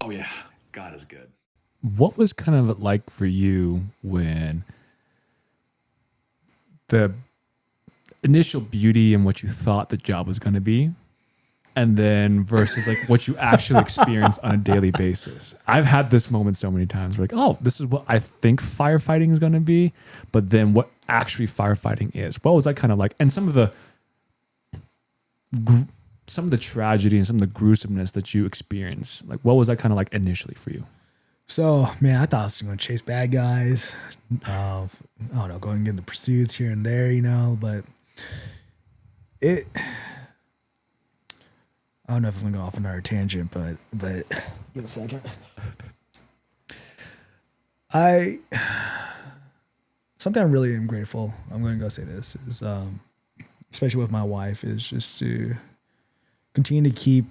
Oh yeah, God is good. What was kind of like for you when the initial beauty and what you thought the job was going to be, and then versus like what you actually experience on a daily basis? I've had this moment so many times where like, oh, this is what I think firefighting is going to be, but then what actually firefighting is. What was that kind of like? And some of the tragedy and some of the gruesomeness that you experience, like what was that kind of like initially for you? So, man, I thought I was going to chase bad guys. I don't know, going and get into pursuits here and there, but I don't know if I'm going to go off another tangent, but give a second. Something I really am grateful, I'm going to go say this, is especially with my wife, is just to continue to keep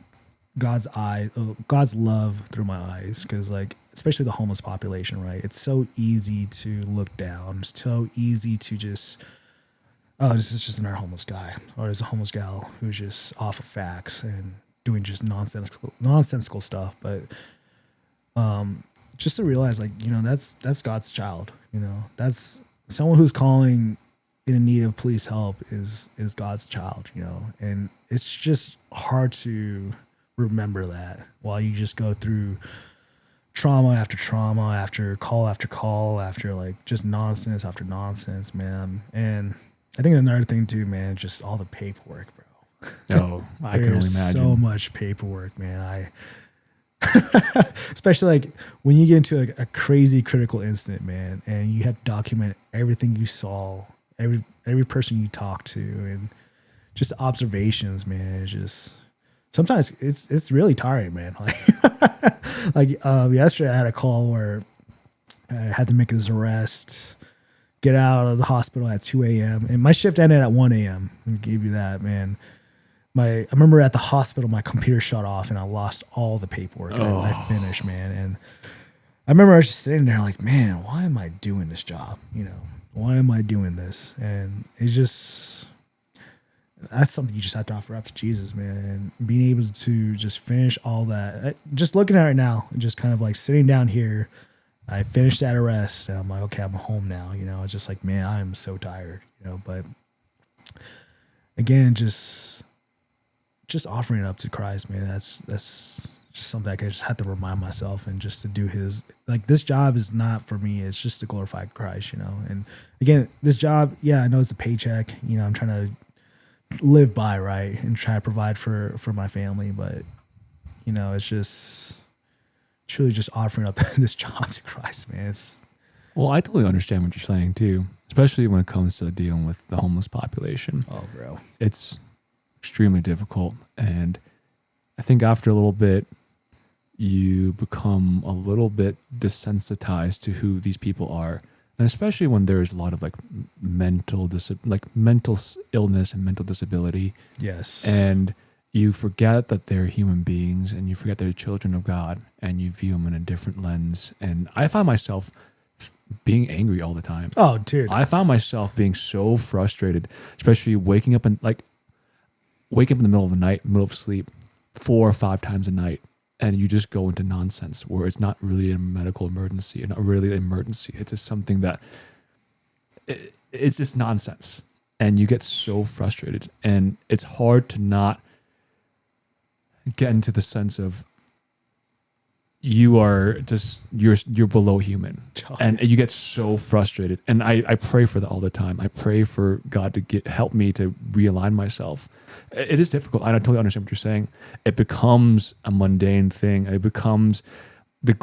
God's love through my eyes. Because like, especially the homeless population, right? It's so easy to look down. It's so easy to just, oh, this is just another homeless guy, or there's a homeless gal who's just off of facts and doing just nonsensical stuff. But just to realize, like, that's God's child. That's someone who's calling in need of police help is God's child. And it's just hard to remember that while you just go through trauma after call after like just nonsense after nonsense, man. And I think another thing too, man, just all the paperwork, bro. Oh, I can only imagine. So much paperwork, man. Especially like when you get into a crazy critical incident, man, and you have to document everything you saw, every person you talked to, and just observations, man. It's just sometimes it's really tiring, man. Like yesterday I had a call where I had to make this arrest, get out of the hospital at 2 a.m. and my shift ended at 1 a.m. I gave you that, man. I remember at the hospital, my computer shut off and I lost all the paperwork. I finished, man. And I remember I was just sitting there like, man, why am I doing this job? Why am I doing this? And it's just, that's something you just have to offer up to Jesus, man. And being able to just finish all that, just looking at it now, just kind of like sitting down here, I finished that arrest and I'm like, okay, I'm home now. It's just like, man, I am so tired, but again, just offering it up to Christ, man. That's just something I just have to remind myself, and just to do his, like, this job is not for me. It's just to glorify Christ, and again, this job, yeah, I know it's a paycheck, I'm trying to live by, right, and try to provide for my family, but it's just truly just offering up this job to Christ, man. Well, I totally understand what you're saying too, especially when it comes to dealing with the homeless population. Oh, bro, it's extremely difficult, and I think after a little bit you become a little bit desensitized to who these people are. And especially when there's a lot of like mental illness and mental disability. Yes. And you forget that they're human beings, and you forget they're children of God, and you view them in a different lens. And I find myself being angry all the time. Oh, dude. I found myself being so frustrated, especially waking up in the middle of the night, middle of sleep, 4 or 5 times a night. And you just go into nonsense where it's not really a medical emergency, not really an emergency. It's just something that it's just nonsense. And you get so frustrated. And it's hard to not get into the sense of you are just, you're below human. And you get so frustrated. And I pray for that all the time. I pray for God to help me to realign myself. It is difficult. I totally understand what you're saying. It becomes a mundane thing. It becomes the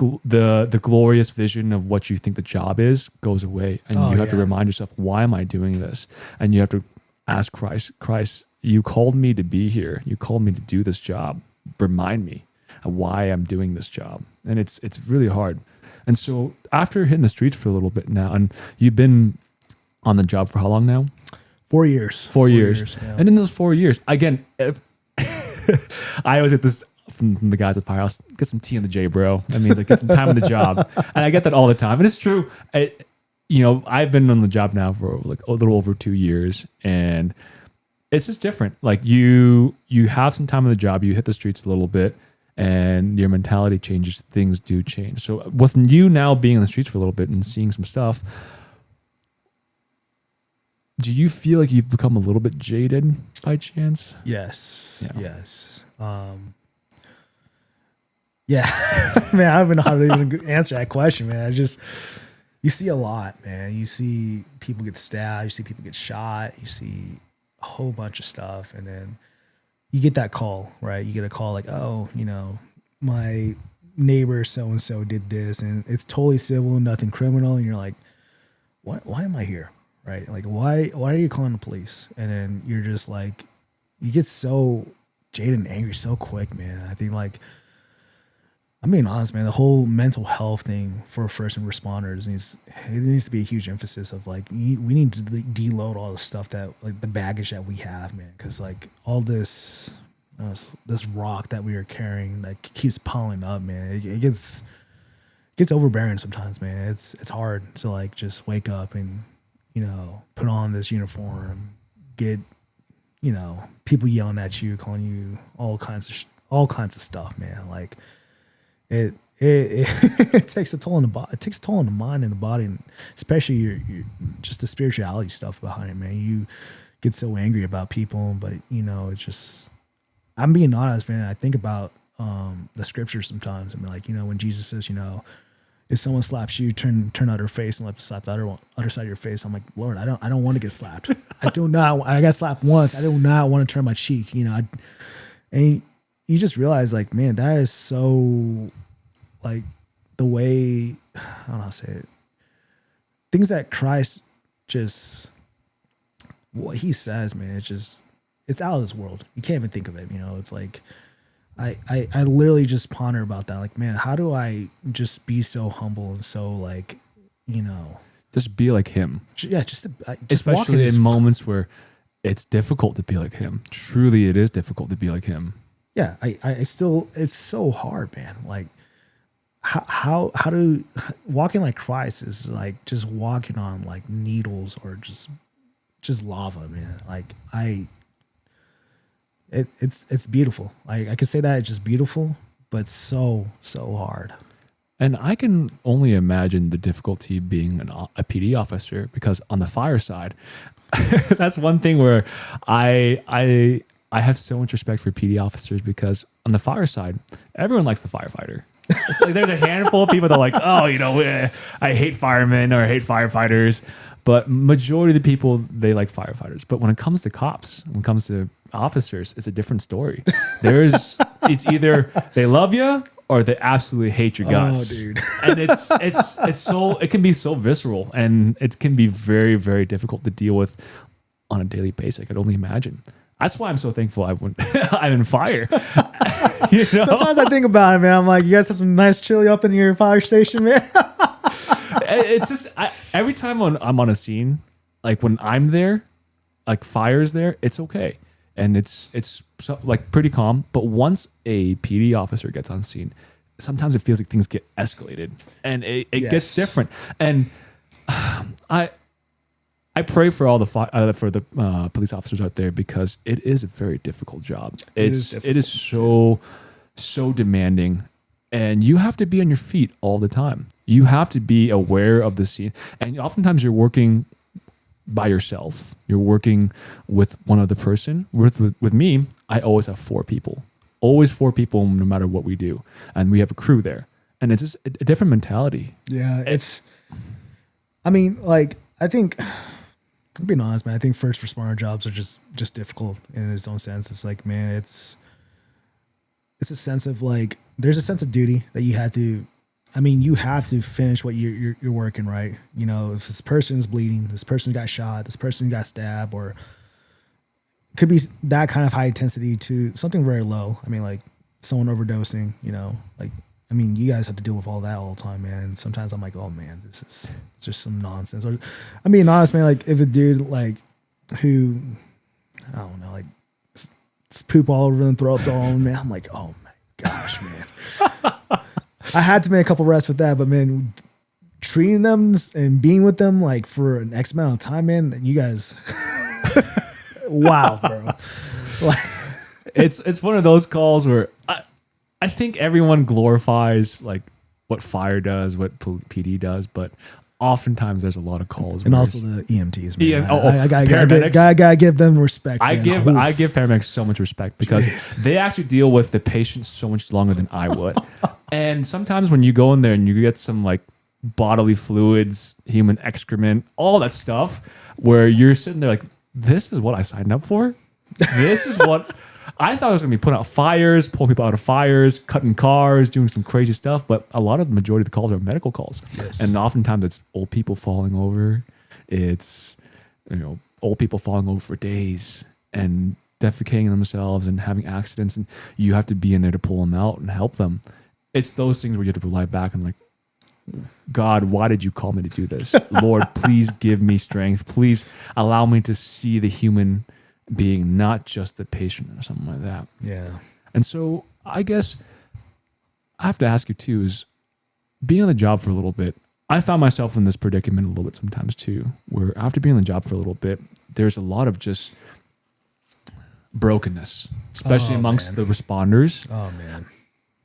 glorious vision of what you think the job is goes away. And you have to remind yourself, why am I doing this? And you have to ask Christ, you called me to be here. You called me to do this job. Remind me why I'm doing this job. And it's really hard. And so after hitting the streets for a little bit now, and you've been on the job for how long now? 4 years. 4 years. Yeah. And in those 4 years, again, I always get this from the guys at Firehouse, get some tea on the J, bro. That means like get some time on the job. And I get that all the time. And it's true. I've been on the job now for like a little over 2 years, and it's just different. Like you have some time on the job, you hit the streets a little bit, and your mentality changes, things do change. So with you now being in the streets for a little bit and seeing some stuff, do you feel like you've become a little bit jaded by chance? Yes. Yeah. Yes. Yeah, man, I don't even know how to even answer that question, man. You see a lot, man. You see people get stabbed, you see people get shot, you see a whole bunch of stuff. And then you get that call, right? You get a call like, oh, my neighbor so-and-so did this, and it's totally civil, nothing criminal. And you're like, why am I here? Right? Like, why are you calling the police? And then you're just like, you get so jaded and angry so quick, man. I think I'm being honest, man, the whole mental health thing for first responders needs to be a huge emphasis of like, we need to deload all the stuff that, like, the baggage that we have, man. Cause like all this rock that we are carrying, like, keeps piling up, man. It gets overbearing sometimes, man. It's hard to like just wake up and, put on this uniform, get, people yelling at you, calling you all kinds of stuff, man. Like, it takes a toll on the body. It takes a toll on the mind and the body, and especially your just the spirituality stuff behind it, man. You get so angry about people, but it's just, I'm being honest, man. I think about the scriptures sometimes. I mean, like, when Jesus says, if someone slaps you, turn other face and slap the other side of your face. I'm like, Lord, I don't want to get slapped. I got slapped once. I do not want to turn my cheek. And you just realize, like, man, that is so, like, the way, I don't know how to say it. Things that Christ just, what he says, man, it's out of this world. You can't even think of it. It's like, I literally just ponder about that. Like, man, how do I just be so humble and so, like, just be like him. Yeah, just especially in moments where it's difficult to be like him. Truly, it is difficult to be like him. Yeah, I still, it's so hard, man. Like, how do walking like Christ is like just walking on like needles or just lava, man. Like, it's beautiful. I could say that it's just beautiful, but so hard. And I can only imagine the difficulty being a PD officer, because on the fire side, that's one thing where I have so much respect for PD officers, because on the fire side, everyone likes the firefighter. It's like there's a handful of people that are like, oh, I hate firemen or I hate firefighters. But majority of the people, they like firefighters. But when it comes to cops, when it comes to officers, it's a different story. It's either they love you or they absolutely hate your guts. Oh, dude. And it can be so visceral, and it can be very, very difficult to deal with on a daily basis. I could only imagine. That's why I'm so thankful I'm in fire. Sometimes I think about it, man. I'm like, you guys have some nice chili up in your fire station, man. It's just every time I'm on a scene, like when I'm there, like fire's there, it's okay, and it's so, like, pretty calm. But once a PD officer gets on scene, sometimes it feels like things get escalated, and it gets different. And I pray for all the police officers out there, because it is a very difficult job. It is so demanding, and you have to be on your feet all the time. You have to be aware of the scene, and oftentimes you're working by yourself. You're working with one other person. With me, I always have 4 people. Always 4 people, no matter what we do, and we have a crew there, and it's just a different mentality. Yeah, I mean, like, I think, I'm being honest, man, I think first responder jobs are just difficult in its own sense. It's like, man, it's a sense of, like, there's a sense of duty that you have to finish what you're working, right? If this person's bleeding, this person got shot, this person got stabbed, or it could be that kind of high intensity to something very low. I mean, like someone overdosing, like, I mean, you guys have to deal with all that all the time, man. And sometimes I'm like, oh man, this is just some nonsense. Or, I mean, honest, man, like if a dude like who, I don't know, like poop all over them, throw up all over, man, I'm like, oh my gosh, man. I had to make a couple rests with that, but man, treating them and being with them like for an X amount of time, man, you guys, wow, bro. It's one of those calls where I I think everyone glorifies like what fire does, what PD does, but oftentimes there's a lot of calls. And also the EMTs, man. Paramedics. I gotta give them respect. I man. give paramedics so much respect because Jeez. they actually deal with the patient so much longer than I would. And sometimes when you go in there and you get some like bodily fluids, human excrement, all that stuff, where you're sitting there like, this is what I signed up for. This is what I thought I was going to be putting out fires, pulling people out of fires, cutting cars, doing some crazy stuff. But a lot of the majority of the calls are medical calls. Yes. And oftentimes it's old people falling over. It's, old people falling over for days and defecating themselves and having accidents. And you have to be in there to pull them out and help them. It's those things where you have to rely back and like, God, why did you call me to do this? Lord, please give me strength. Please allow me to see the human being, not just the patient or something like that. Yeah. And so I guess I have to ask you too, is being on the job for a little bit, I found myself in this predicament a little bit sometimes too, where after being on the job for a little bit, there's a lot of just brokenness, especially amongst the responders. Oh man.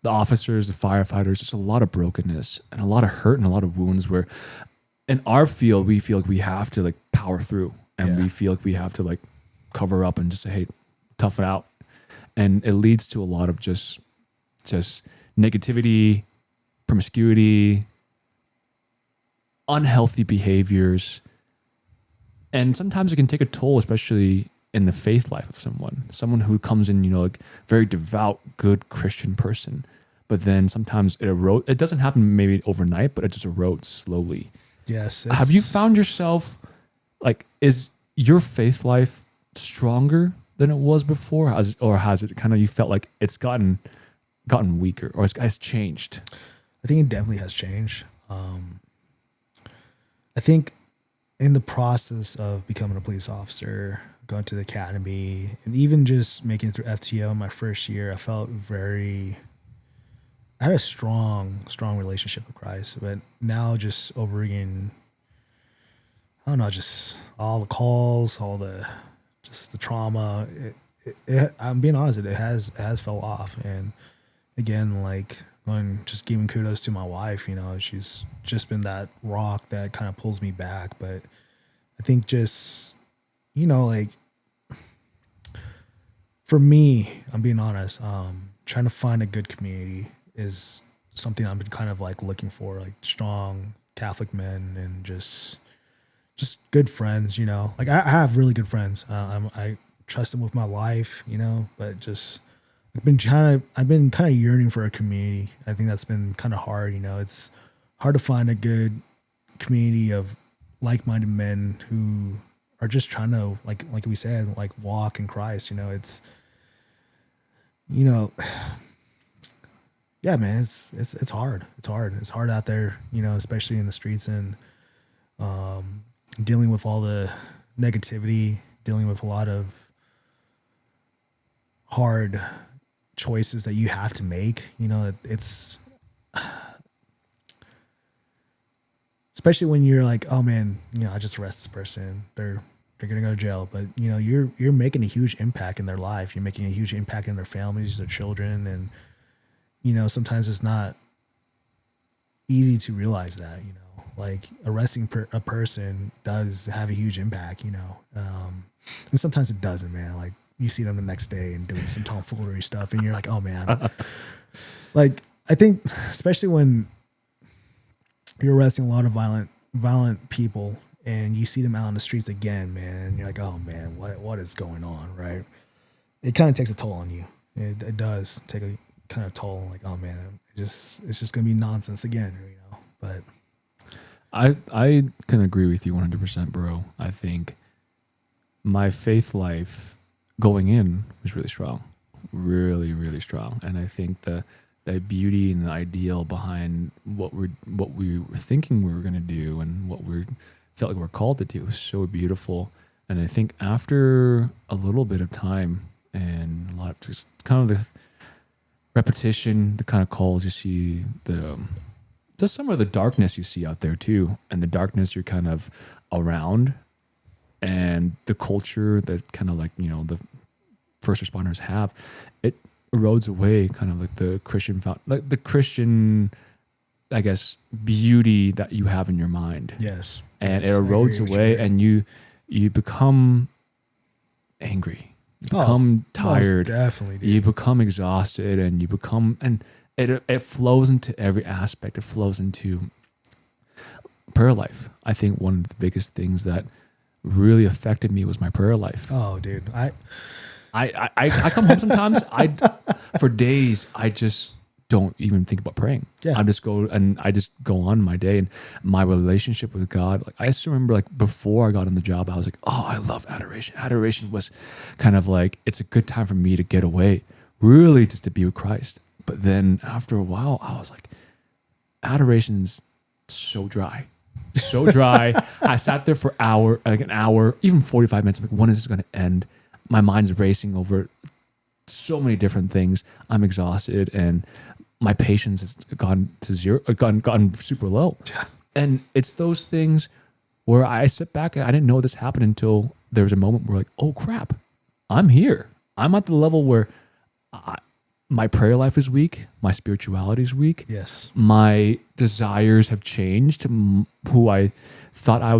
The officers, the firefighters, just a lot of brokenness and a lot of hurt and a lot of wounds where in our field, we feel like we have to like power through and we feel like we have to like cover up and just say, hey, tough it out. And it leads to a lot of just negativity, promiscuity, unhealthy behaviors. And sometimes it can take a toll, especially in the faith life of someone who comes in, like very devout, good Christian person. But then sometimes it erodes. It doesn't happen maybe overnight, but it just erodes slowly. Yes. Have you found yourself like, is your faith life stronger than it was before? Or has it kind of, you felt like it's gotten weaker or has changed? I think it definitely has changed. I think in the process of becoming a police officer, going to the academy, and even just making it through FTO my first year, I had a strong relationship with Christ. But now just over again, I don't know, just all the calls, the trauma, I'm being honest, it has fell off. And again, like just giving kudos to my wife, she's just been that rock that kind of pulls me back. But I think just, like for me, I'm being honest, trying to find a good community is something I've been kind of like looking for, like strong Catholic men and just good friends, like I have really good friends. I trust them with my life, but just I've been kind of yearning for a community. I think that's been kind of hard. It's hard to find a good community of like-minded men who are just trying to like we said, like walk in Christ. It's yeah, man, it's hard. It's hard out there, especially in the streets and dealing with all the negativity, dealing with a lot of hard choices that you have to make. It's especially when you're like, oh man, I just arrest this person. They're gonna go to jail, but you're making a huge impact in their life. You're making a huge impact in their families, their children, and sometimes it's not easy to realize that. Like arresting a person does have a huge impact. And sometimes it doesn't, man. Like you see them the next day and doing some tomfoolery stuff, and you're like, oh man. Like I think especially when you're arresting a lot of violent people and you see them out on the streets again, man, and you're like, oh man, what is going on, right? It kind of takes a toll on you. It does take a kind of toll. Like, oh man, it's just gonna be nonsense again, But I can agree with you 100%, bro. I think my faith life going in was really strong, really, really strong, and I think the beauty and the ideal behind what we were thinking we were going to do and what we felt like we're called to do was so beautiful. And I think after a little bit of time and a lot of just kind of the repetition, the kind of calls you see, just some of the darkness you see out there too, and the darkness you're kind of around, and the culture that kind of like the first responders have, erodes away kind of like the like the Christian, I guess, beauty that you have in your mind. Yes. And Yes, it I agree erodes with away, you. and you become angry, you become Most tired, definitely, dude. you become exhausted, and it flows into every aspect. It flows into prayer life. I think one of the biggest things that really affected me was my prayer life. Oh, dude. I come home sometimes. For days I just don't even think about praying. Yeah. I just go on my day, and my relationship with God. Like, I still remember, like, before I got on the job, I was like, oh, I love adoration. Adoration was kind of like, it's a good time for me to get away, really, just to be with Christ. But then after a while, I was like, adoration's so dry. So dry. I sat there for an hour, even 45 minutes. I'm like, when is this going to end? My mind's racing over so many different things. I'm exhausted, and my patience has gone to zero, gotten super low. And it's those things where I sit back and I didn't know this happened until there was a moment where, like, oh crap, I'm here. I'm at the level where my prayer life is weak. My spirituality is weak. Yes. My desires have changed. Who I thought I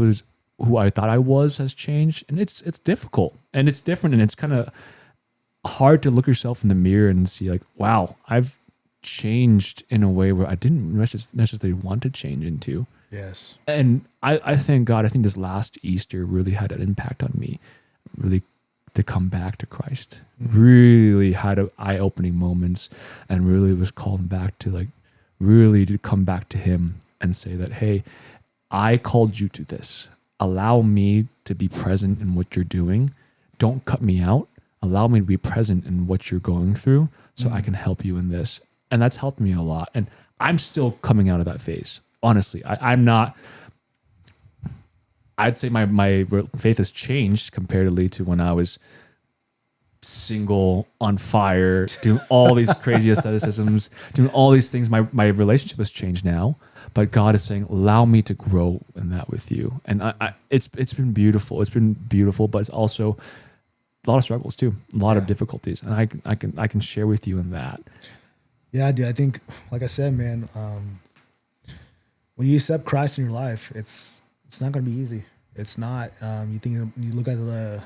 was has changed, and it's difficult, and it's different, and it's kind of hard to look yourself in the mirror and see, like, wow, I've changed in a way where I didn't necessarily want to change into. Yes. And I thank God. I think this last Easter really had an impact on me, really, to come back to Christ. Really had eye-opening moments, and really was called back to, like, really to come back to Him and say that, hey, I called you to this. Allow me to be present in what you're doing. Don't cut me out. Allow me to be present in what you're going through, so I can help you in this. And that's helped me a lot. And I'm still coming out of that phase. Honestly, I'm not. I'd say my faith has changed comparatively to when I was single, on fire, doing all these crazy asceticisms, doing all these things. My relationship has changed now, but God is saying, allow me to grow in that with you. And it's been beautiful. It's been beautiful, but it's also a lot of struggles too, a lot of difficulties, and I can share with you in that. Yeah, dude. I think, like I said, man, when you accept Christ in your life, it's not going to be easy. It's not. You look at the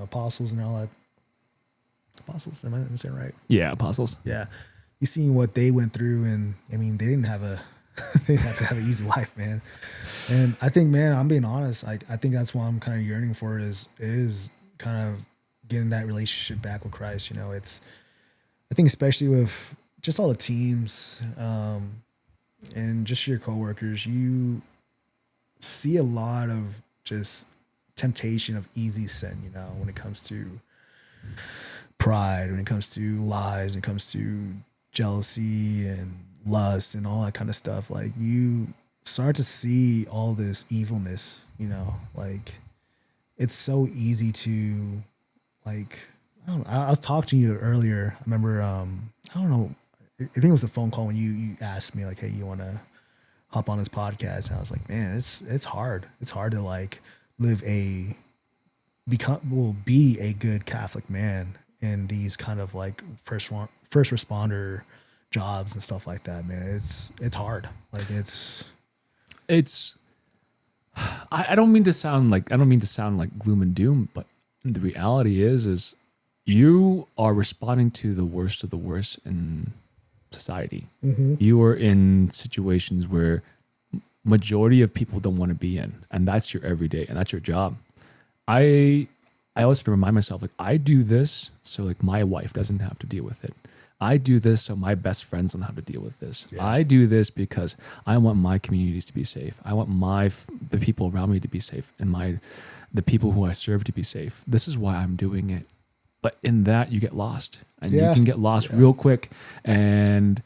apostles and all that. Apostles, am I saying right? Yeah, apostles. Yeah, you see what they went through, and I mean, they didn't have a they have to have an easy life, man. And I think, man, I'm being honest. I think that's what I'm kind of yearning for is kind of getting that relationship back with Christ. You know, I think especially with just all the teams and just your coworkers, you see a lot of just temptation of easy sin, you know, when it comes to pride, when it comes to lies, when it comes to jealousy and lust and all that kind of stuff. Like, you start to see all this evilness, you know, like, it's so easy to, like, I don't know. I was talking to you earlier. I remember, I don't know. I think it was a phone call when you asked me, like, hey, you want to hop on this podcast? And I was like, man, it's hard. It's hard to, like, be a good Catholic man in these kind of, like, first responder jobs and stuff like that, man. It's hard. Like, I don't mean to sound like gloom and doom, but the reality is you are responding to the worst of the worst in society. You are in situations where majority of people don't want to be in, and that's your everyday, and that's your job. I always have to remind myself, like, I do this so, like, my wife doesn't have to deal with it. I do this so my best friends don't have to deal with this. Yeah. I do this because I want my communities to be safe. I want the people around me to be safe, and the people who I serve to be safe. This is why I'm doing it. But in that, you get lost, and you can get lost real quick, and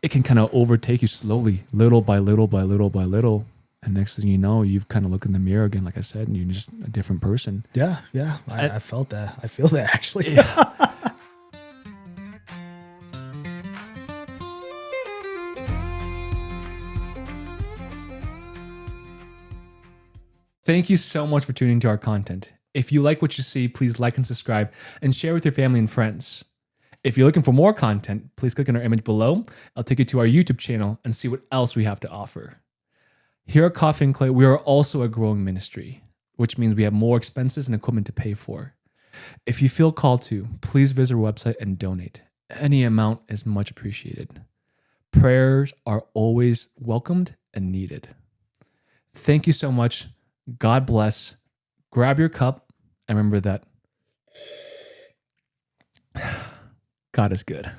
it can kind of overtake you slowly, little by little by little by little. And next thing you know, you've kind of looked in the mirror again, like I said, and you're just a different person. Yeah. I felt that. I feel that, actually. Yeah. Thank you so much for tuning to our content. If you like what you see, please like and subscribe and share with your family and friends. If you're looking for more content, please click on our image below. I'll take you to our YouTube channel and see what else we have to offer. Here at Coffee and Clay, we are also a growing ministry, which means we have more expenses and equipment to pay for. If you feel called to, please visit our website and donate. Any amount is much appreciated. Prayers are always welcomed and needed. Thank you so much. God bless. Grab your cup and remember that God is good.